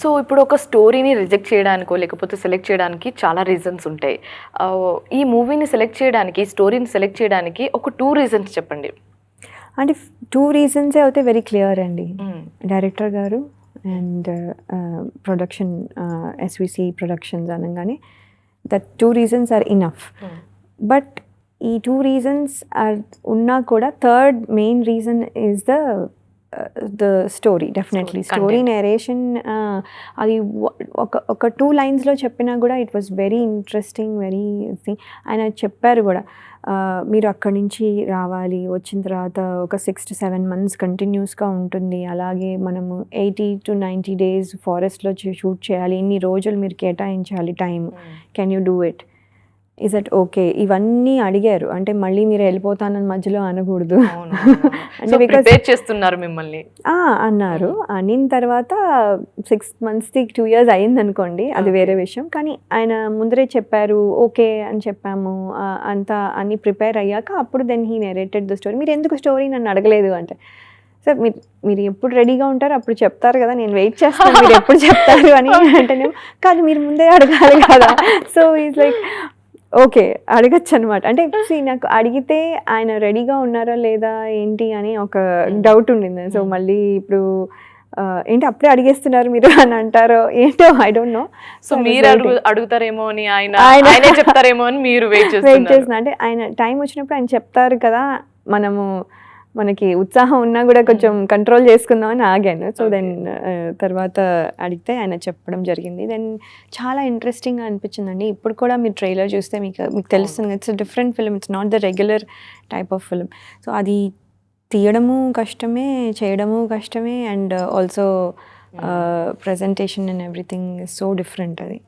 So ఇప్పుడు ఒక స్టోరీని రిజెక్ట్ చేయడానికో లేకపోతే సెలెక్ట్ చేయడానికి చాలా రీజన్స్ ఉంటాయి. ఈ మూవీని సెలెక్ట్ చేయడానికి, స్టోరీని సెలెక్ట్ చేయడానికి ఒక 2 రీజన్స్ చెప్పండి. అంటే 2 రీజన్సే అయితే వెరీ క్లియర్ అండి. డైరెక్టర్ గారు అండ్ ప్రొడక్షన్ ఎస్విసి ప్రొడక్షన్స్ అనగానే that 2 reasons are enough. But ఈ 2 రీజన్స్ ఆర్ ఉన్నా కూడా third main reason is the story. Definitely story narration అది ఒక 2 లైన్స్లో చెప్పినా కూడా it was very interesting, very thing. ఆయన చెప్పారు కూడా మీరు అక్కడి నుంచి రావాలి, వచ్చిన తర్వాత ఒక 6 to 7 months కంటిన్యూస్గా ఉంటుంది, అలాగే మనము 80 to 90 days ఫారెస్ట్లో షూట్ చేయాలి, ఇన్ని రోజులు మీరు కేటాయించాలి time, can you do it, is that okay, ఇవన్నీ అడిగారు. అంటే మళ్ళీ మీరు వెళ్ళిపోతానని మధ్యలో అనకూడదు అంటే బికాజ్ చేస్తున్నారు మిమ్మల్ని అన్నారు. అనిన తర్వాత 6 months 2 years అయింది అనుకోండి, అది వేరే విషయం. కానీ ఆయన ముందరే చెప్పారు, ఓకే అని చెప్పాము, అంతా అన్ని ప్రిపేర్ అయ్యాక అప్పుడు then he narrated the story. మీరు ఎందుకు స్టోరీ నన్ను అడగలేదు అంటే, సార్ మీరు ఎప్పుడు రెడీగా ఉంటారు అప్పుడు చెప్తారు కదా, నేను వెయిట్ చేస్తాను మీరు ఎప్పుడు చెప్తారు అని అంటేనేమో, కాదు మీరు ముందే అడగాలి కదా. సో ఈజ్ లైక్ ఓకే అడగచ్చు అనమాట. అంటే నాకు అడిగితే ఆయన రెడీగా ఉన్నారా లేదా ఏంటి అని ఒక డౌట్ ఉండింది. సో మళ్ళీ ఇప్పుడు ఏంటి అప్పుడే అడిగేస్తున్నారు మీరు అని అంటారో ఏంటో, ఐ డోంట్ నో. సో మీరు అడుగుతారేమో అని ఆయన చెప్తారేమో అని మీరు వెయిట్ చేస్తున్నా. అంటే ఆయన టైం వచ్చినప్పుడు ఆయన చెప్తారు కదా, మనకి ఉత్సాహం ఉన్నా కూడా కొంచెం కంట్రోల్ చేసుకుందామని ఆగాను. సో దెన్ తర్వాత అడిగితే ఆయన చెప్పడం జరిగింది. దెన్ చాలా ఇంట్రెస్టింగ్గా అనిపించిందండి. ఇప్పుడు కూడా మీరు ట్రైలర్ చూస్తే మీకు తెలుస్తుంది, it's different film, it's not the regular type of film. So అది తీయడము కష్టమే, చేయడము కష్టమే, and also presentation and everything is so different అది.